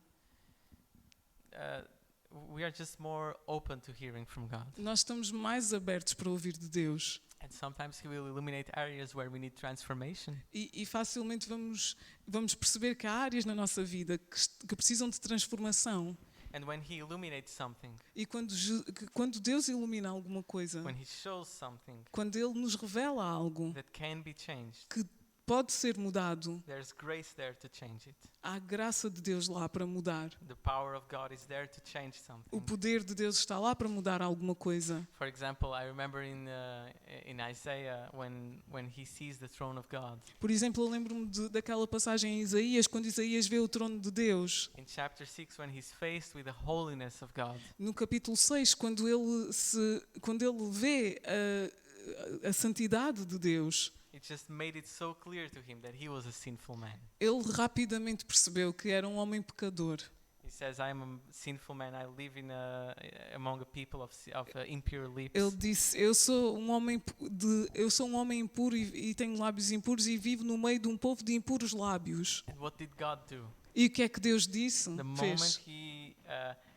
we are just more open to hearing from God. nós estamos mais abertos para ouvir de Deus. And sometimes He will illuminate areas where we need transformation. E facilmente vamos perceber que há áreas na nossa vida que precisam de transformação. And when He illuminates something, E quando Deus ilumina alguma coisa, when He shows something quando Ele nos revela algo that can be changed, que pode ser mudado, there's grace there to change it. há graça de Deus lá para mudar. The power of God is there to change O something. poder de Deus está lá para mudar alguma coisa. For example, I remember in Isaiah when he sees the throne of God. Por exemplo, eu lembro-me daquela passagem em Isaías, quando Isaías vê o trono de Deus. In chapter 6, when he's faced with the holiness of God, No capítulo 6, quando ele vê a santidade de Deus, it just made it so clear to him that he was a sinful man. ele rapidamente percebeu que era um homem pecador. He says, "I am a sinful man. I live among a people of impure lips." Ele disse: eu sou um homem impuro e tenho lábios impuros e vivo no meio de um povo de impuros lábios. And what did God do? E o que é que Deus disse? The moment Fez. he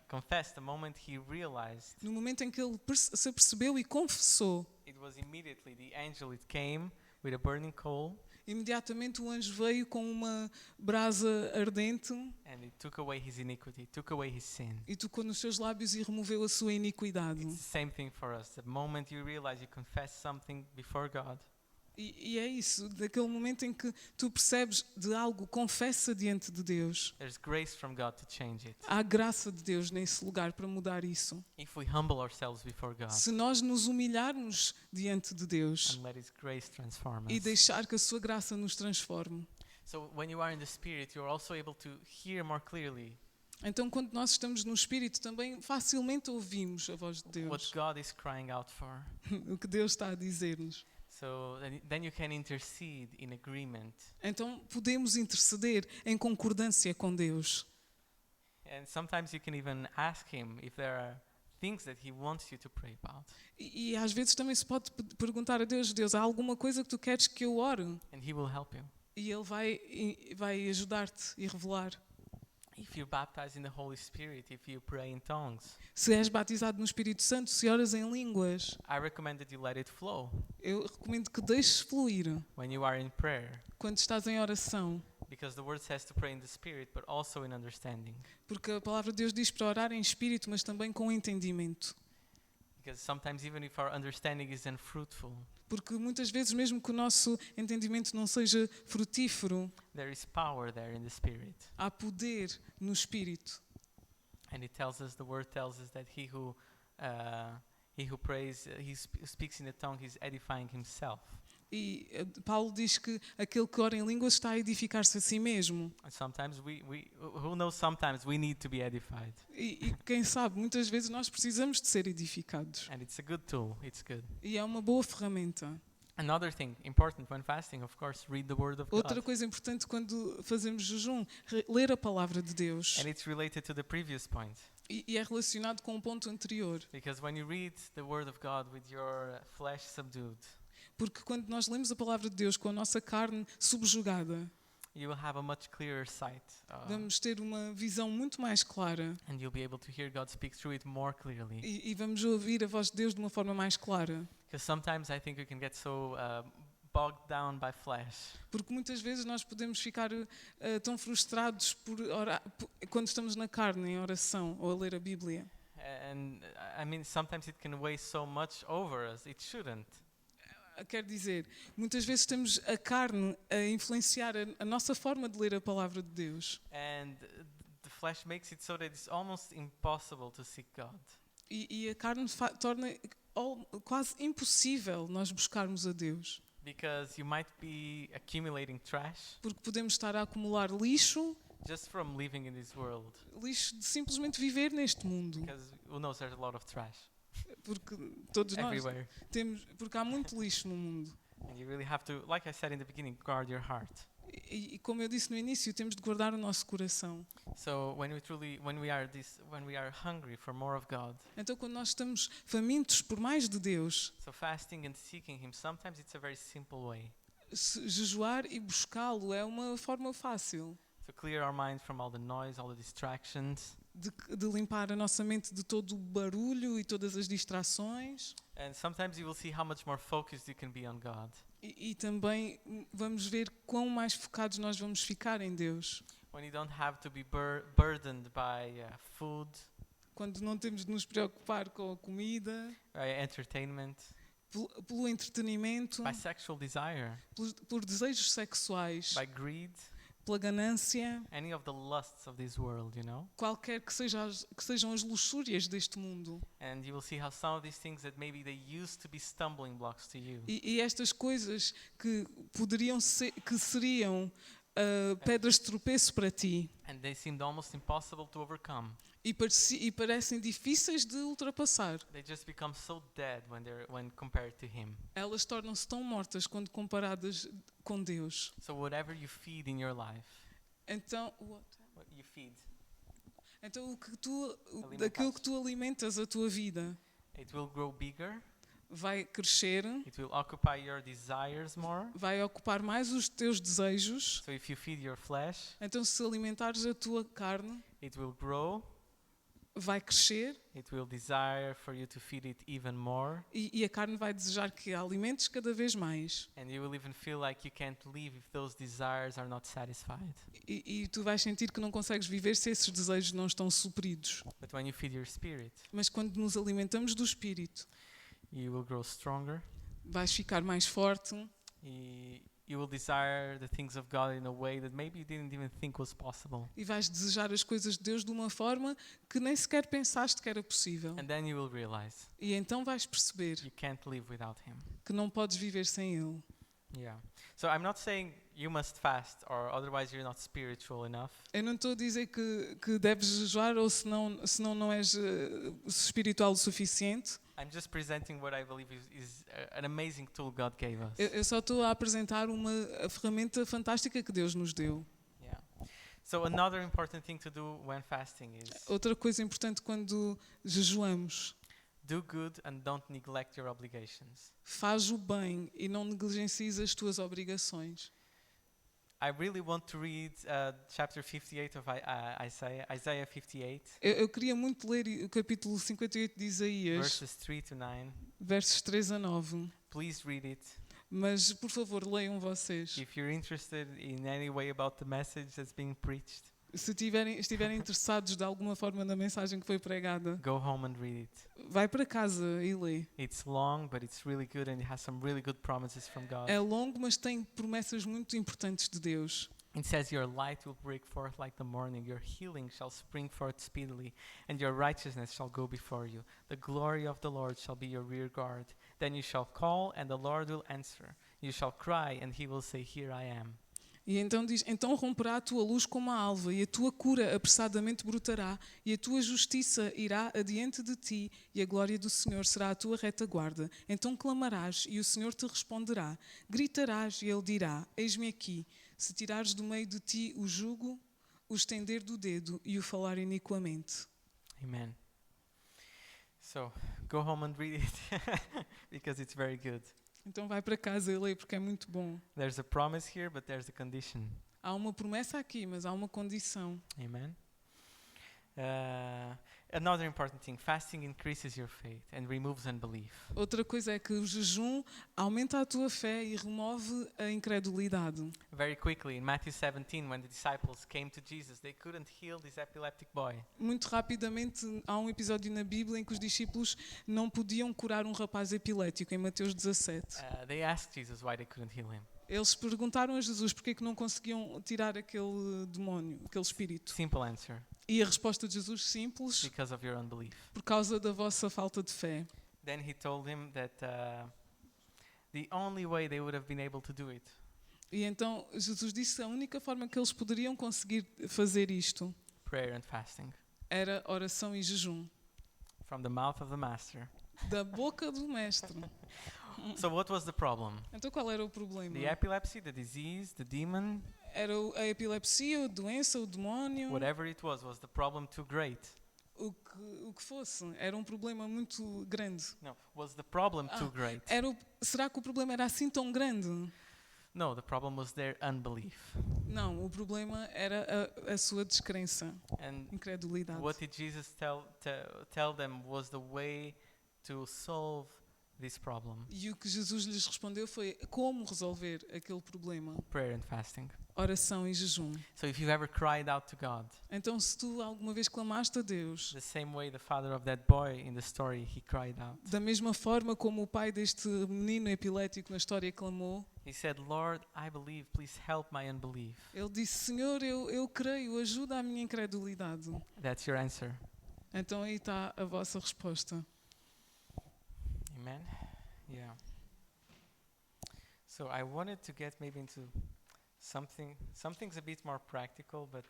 confessed, the moment he realized, No momento em que ele se apercebeu e confessou, it was immediately the angel. It came with a burning coal, imediatamente o anjo veio com uma brasa ardente and it took away his iniquity, took away his sin. e tocou nos seus lábios e removeu a sua iniquidade. It's the same thing for us. The moment you realize you confess something before God, E é isso, daquele momento em que tu percebes de algo, confessa diante de Deus. there's grace from God to change it. Há graça de Deus nesse lugar para mudar isso. If we humble ourselves before God Se nós nos humilharmos diante de Deus and let His grace transform e us. deixar que a sua graça nos transforme. So when you are in the Spirit, you're also able to hear more clearly Então, quando nós estamos no Espírito, também facilmente ouvimos a voz de what Deus, God is crying out for. o que Deus está a dizer-nos. So then you can intercede in agreement. Então, podemos interceder em concordância com Deus. And sometimes you can even ask Him if there are things that He wants you to pray about. E às vezes também se pode perguntar a Deus, Deus, há alguma coisa que tu queres que eu ore? And He will help you. E Ele vai ajudar-te e revelar. If you're baptized in the Holy Spirit, if you pray in tongues, Se és batizado no Espírito Santo, se oras em línguas, I recommend that you let it flow eu recomendo que deixes fluir when you are in prayer. quando estás em oração. Because the word says to pray in the Spirit, but also in understanding. Porque a palavra de Deus diz para orar em espírito, mas também com entendimento. Because sometimes even if our understanding is unfruitful, Porque muitas vezes, mesmo que o nosso entendimento não seja frutífero, there is power there in the Spirit. há poder no Espírito. And it tells us, the word tells us that he who prays, speaks in a tongue, he's edifying himself. E Paulo diz que aquele que ora em línguas está a edificar-se a si mesmo. And sometimes who knows, sometimes we need to be edified. E quem sabe, muitas vezes nós precisamos de ser edificados. And it's a good tool, it's good. E é uma boa ferramenta. Another thing important when fasting, of course, read the word of Outra God. coisa importante quando fazemos jejum, ler a palavra de Deus. And it's related to the previous point. E é relacionado com o ponto anterior. Because when you read the word of God with your flesh subdued, Porque quando nós lemos a palavra de Deus com a nossa carne subjugada, you will have a much clearer sight. vamos ter uma visão muito mais clara And you'll be able to hear God speak through it more clearly. e vamos ouvir a voz de Deus de uma forma mais clara. Because sometimes I think we can get so bogged down by flesh. Porque muitas vezes nós podemos ficar tão frustrados por orar, quando estamos na carne, em oração, ou a ler a Bíblia. And I mean, sometimes it can weigh so much over us. It shouldn't. Quer dizer, muitas vezes temos a carne a influenciar a nossa forma de ler a palavra de Deus. And the flesh makes it so that it's almost impossible to seek God. E a carne torna quase impossível nós buscarmos a Deus. Because you might be accumulating trash Porque podemos estar a acumular lixo, just from living in this world. lixo de simplesmente viver neste mundo. Because who knows, there's a lot of trash Porque todos nós everywhere. temos, porque há muito lixo no mundo. And you really have to, like I said in the beginning, guard your heart. E como eu disse no início, temos de guardar o nosso coração. So when we are hungry for more of God, Então, quando nós estamos famintos por mais de Deus, so fasting and seeking Him, sometimes it's a very simple way jejuar e buscá-lo é uma forma fácil to clear our mind from all the noise, all the distractions. de limpar a nossa mente de todo o barulho e todas as distrações. And sometimes you will see how much more focused you can be on God. E também vamos ver quão mais focados nós vamos ficar em Deus. When you don't have to be burdened by food, Quando não temos de nos preocupar com a comida, by entertainment, pelo entretenimento, by sexual desire, por desejos sexuais, by greed, pela ganância, any of the lusts of this world, you know? qualquer que sejam as luxúrias deste mundo. And you will see how some of these things that maybe they used to be stumbling blocks to you, E estas coisas que poderiam ser, que seriam pedras de tropeço para ti and they seemed almost impossible to overcome. e parecem difíceis de ultrapassar. They just become so dead when compared to Him. Elas tornam-se tão mortas quando comparadas com Deus. So whatever you feed in your life, Então, what you feed, daquilo que tu alimentas a tua vida it will grow bigger, vai crescer, it will occupy your desires more. vai ocupar mais os teus desejos. So if you feed your flesh, Então, se alimentares a tua carne, it will grow, vai crescer It will desire for you to feed it even more. e a carne vai desejar que a alimentes cada vez mais. And you will even feel like you can't live if those desires are not satisfied. E tu vais sentir que não consegues viver se esses desejos não estão supridos. But when you feed your spirit, Mas quando nos alimentamos do Espírito, you will grow stronger. vais ficar mais forte You will desire the things of God in a way that maybe you didn't even think was possible. e vais desejar as coisas de Deus de uma forma que nem sequer pensaste que era possível. And then you will realize E então vais perceber you can't live without Him. que não podes viver sem Ele. Yeah. So I'm not saying you must fast or otherwise you're not spiritual enough. Eu não estou a dizer que deves jejuar ou senão não és espiritual o suficiente. I'm just presenting what I believe is an amazing tool God gave us. Eu só estou a apresentar a ferramenta fantástica que Deus nos deu. Yeah. So another important thing to do when fasting is Outra coisa importante quando jejuamos, do good and don't neglect your obligations. faz o bem e não negligencies as tuas obrigações. I really want to read chapter 58 of Isaiah 58, Eu queria muito ler o capítulo 58 de Isaías, verses 3 to 9. versos 3 a 9. Please read it. Mas, por favor, leiam vocês. If you're interested in any way about the message that's being preached, Se estiverem interessados de alguma forma na mensagem que foi pregada, go home and read it. vai para casa e lê. It's long, but it's really good and it has some really good promises from God. É longo, mas tem promessas muito importantes de Deus. It says, your light will break forth like the morning, your healing shall spring forth speedily, and your righteousness shall go before you. The glory of the Lord shall be your rear guard. Then you shall call, and the Lord will answer. You shall cry, and He will say, here I am. E então diz, então romperá a tua luz como a alva, e a tua cura apressadamente brotará, e a tua justiça irá adiante de ti, e a glória do Senhor será a tua retaguarda. Então clamarás, e o Senhor te responderá. Gritarás, e Ele dirá, eis-me aqui. Se tirares do meio de ti o jugo, o estender do dedo e o falar iniquamente. Amen. So, go home and read it, because it's very good. Então vai para casa e lê, porque é muito bom. There's a promise here, but there's a condition. Há uma promessa aqui, mas há uma condição. Amen. Another important thing, fasting increases your faith and removes unbelief. Outra coisa é que o jejum aumenta a tua fé e remove a incredulidade. Very quickly, in Matthew 17, when the disciples came to Jesus, they couldn't heal this epileptic boy. Muito rapidamente há um episódio na Bíblia em que os discípulos não podiam curar um rapaz epilético, em Mateus 17. They asked Jesus why they couldn't heal him. Eles perguntaram a Jesus porque é que não conseguiam tirar aquele demónio, aquele espírito. Simple answer, E a resposta de Jesus, simples, because of your unbelief. por causa da vossa falta de fé. Then he told him that the only way they would have been able to do it E então Jesus disse que a única forma que eles poderiam conseguir fazer isto prayer and fasting era oração e jejum. from the mouth of the master. Da boca do mestre. So what was the problem? Então qual era o problema? The epilepsy, the disease, the demon, Era a epilepsia, a doença, o demónio, whatever it was the problem too great? o que fosse. Era um problema muito grande. No, was the problem too great? Será que o problema era assim tão grande? No, the problem was their unbelief. Não, o problema era a sua descrença, And incredulidade. what did Jesus tell them was the way to solve this problem? E o que Jesus lhes respondeu foi como resolver aquele problema. Prayer and fasting. Oração e jejum. So if you've ever cried out to God, Então se tu alguma vez clamaste a Deus, the same way the father of that boy in the story, he cried out. da mesma forma como o pai deste menino epilético na história clamou, He said, Lord, I believe, please help my unbelief. ele disse, Senhor, eu creio, ajuda a minha incredulidade. That's your answer. Então aí está a vossa resposta. Amen? Yeah. So I wanted to get maybe into something's a bit more practical, but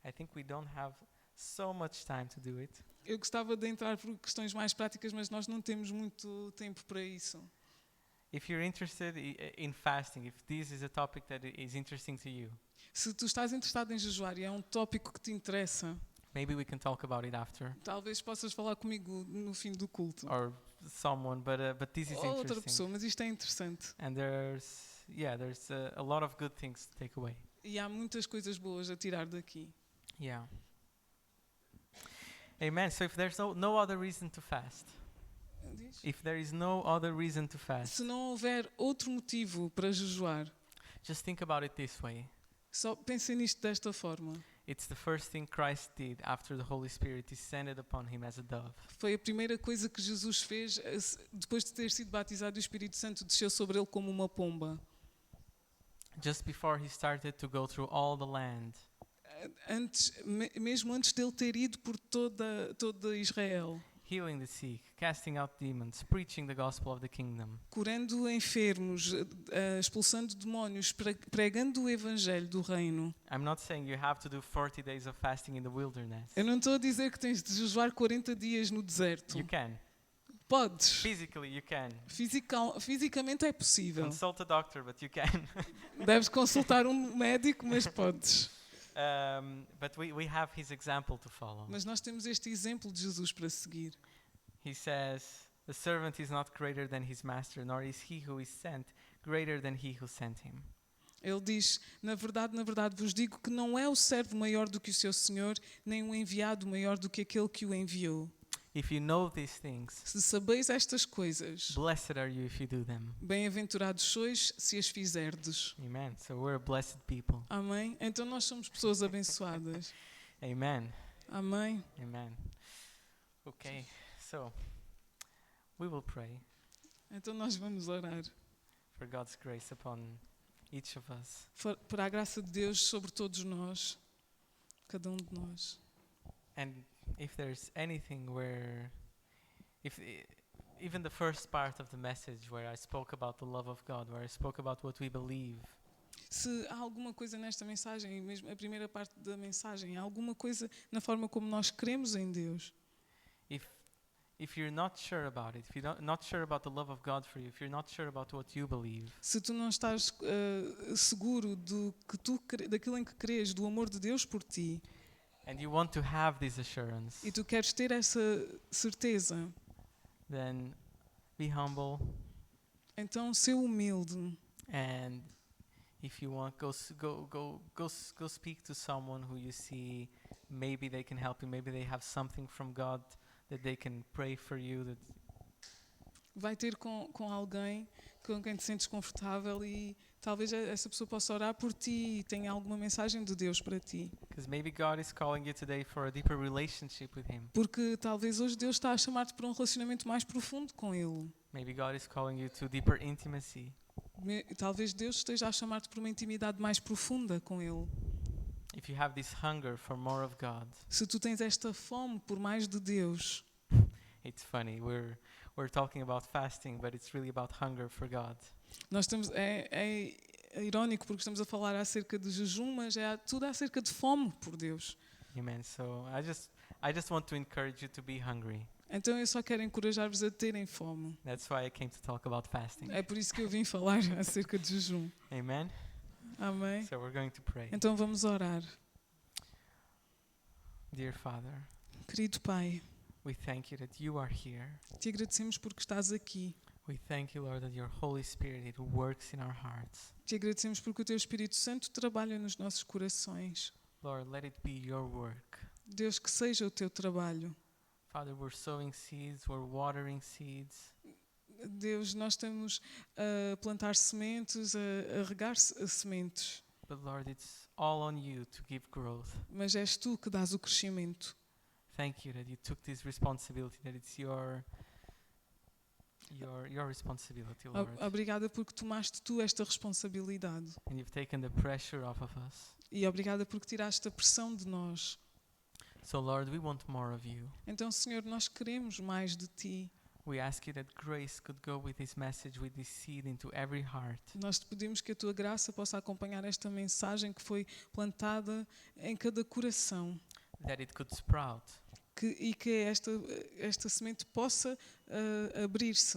I think we don't have so much time to do it. Eu gostava de entrar por questões mais práticas, mas nós não temos muito tempo para isso. If you're interested in fasting, if this is a topic that is interesting to you, Se tu estás interessado em jejuar e é um tópico que te interessa, maybe we can talk about it after, talvez possas falar comigo no fim do culto. or someone. But this is Ou outra interesting, pessoa, mas isto é interessante. and there's a lot of good things to take away. E há muitas coisas boas a tirar daqui. Yeah. Amen. So if there's no other reason to fast, if there is no other reason to fast, Se não houver outro motivo para jejuar, just think about it this way. só pensem nisto desta forma. It's the first thing Christ did after the Holy Spirit descended upon him as a dove. Foi a primeira coisa que Jesus fez depois de ter sido batizado e o Espírito Santo desceu sobre ele como uma pomba. Just before he started to go through all the land, Mesmo antes dele ter ido por toda Israel, healing the sick, casting out demons, preaching the gospel of the kingdom. curando enfermos, expulsando demónios, pregando o evangelho do reino. I'm not saying you have to do 40 days of fasting in the wilderness. Eu não estou a dizer que tens de jejuar 40 dias no deserto. You can. Podes. Physically, you can. Fisicamente é possível. Consult a doctor, but you can. Deves consultar um médico, mas podes. But we have his example to follow. Mas nós temos este exemplo de Jesus para seguir. He says, "The servant is not greater than his master, nor is he who is sent greater than he who sent him." Ele diz, na verdade, vos digo que não é o servo maior do que o seu senhor, nem o enviado maior do que aquele que o enviou. If you know these things, Se sabeis estas coisas, blessed are you if you do them. bem-aventurados sois se as fizerdes. Amen. So we're a blessed people. Amém? Então nós somos pessoas abençoadas. Amen. Amém? Amen. Okay, so we will pray Então nós vamos orar for God's grace upon each of us. para a graça de Deus sobre todos nós, cada um de nós. And if there's anything where, even the first part of the message where I spoke about the love of God, where I spoke about what we believe, Se há alguma coisa nesta mensagem, mesmo a primeira parte da mensagem, há alguma coisa na forma como nós cremos em Deus, if you're not sure about it, if you're not sure about the love of God for you, if you're not sure about what you believe, se tu não estás seguro daquilo em que crês, do amor de Deus por ti, and you want to have this assurance, e tu queres ter essa certeza, then be humble, então ser humilde. and if you want, go speak to someone who you see maybe they can help you, maybe they have something from God that they can pray for you. That Vai ter com alguém com quem te sentes confortável e talvez essa pessoa possa orar por ti e tenha alguma mensagem de Deus para ti. because maybe God is calling you today for a deeper relationship with Him. Porque talvez hoje Deus está a chamar-te para um relacionamento mais profundo com Ele. Maybe God is calling you to deeper intimacy. Talvez Deus esteja a chamar-te para uma intimidade mais profunda com Ele. If you have this hunger for more of God, Se tu tens esta fome por mais de Deus, it's funny. We're talking about fasting, but it's really about hunger for God. nós estamos é irónico porque estamos a falar acerca de jejum, mas tudo acerca de fome por Deus. Amen. So I just want to encourage you to be hungry. Então eu só quero encorajar-vos a terem fome. That's why I came to talk about fasting. É por isso que eu vim falar acerca de jejum. Amen. Amém? So we're going to pray. Então vamos orar. Dear Father, Querido Pai, we thank you that you are here. te agradecemos porque estás aqui. We thank you, Lord, that your Holy Spirit it works in our hearts. Te agradecemos porque o teu Espírito Santo trabalha nos nossos corações. Lord, let it be your work. Deus, que seja o teu trabalho. Father, we're sowing seeds, we're watering seeds. Deus, nós estamos a plantar sementes, a regar sementes, But Lord, it's all on you to give growth. mas és tu que dás o crescimento. Thank you that you took this responsibility, that it's your responsibility, Lord. Obrigada porque tomaste tu esta responsabilidade. And you've taken the pressure off of us. E obrigada porque tiraste a pressão de nós. So Lord, we want more of you. Então, Senhor, nós queremos mais de ti. We ask you that grace could go with this message, with this seed into every heart. Nós te pedimos que a tua graça possa acompanhar esta mensagem que foi plantada em cada coração. That it could sprout. E que esta semente possa abrir-se.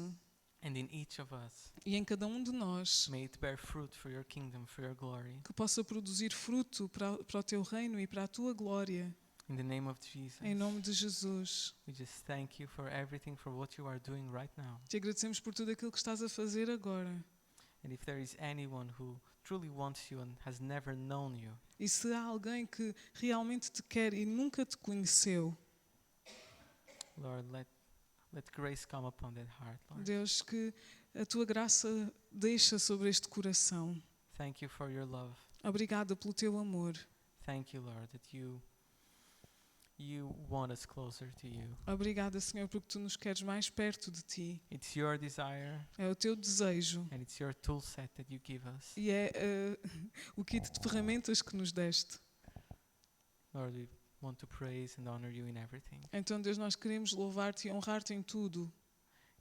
And in each of us, E em cada um de nós, may it bear fruit for your kingdom, for your glory. que possa produzir fruto para o teu reino e para a tua glória. In the name of Jesus, Em nome de Jesus. we just thank you for everything, for what you are doing right now. Te agradecemos por tudo aquilo que estás a fazer agora. And if there is anyone who truly wants you and has never known you, E se há alguém que realmente te quer e nunca te conheceu, Lord, let grace come upon that heart, Lord. Deus, que a tua graça deixa sobre este coração. Thank you for your love. Obrigada pelo teu amor. Thank you, Lord, that you want us closer to you. Obrigada, Senhor, porque tu nos queres mais perto de ti. It's your desire É o teu desejo and it's your tool set that you give us. e é o kit de ferramentas que nos deste. Lord, we want to praise and honor you in everything. Então, Deus, nós queremos louvar-te e honrar-te em tudo.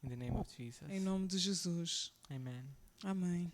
In the name of Jesus. Em nome de Jesus. Amen. Amém.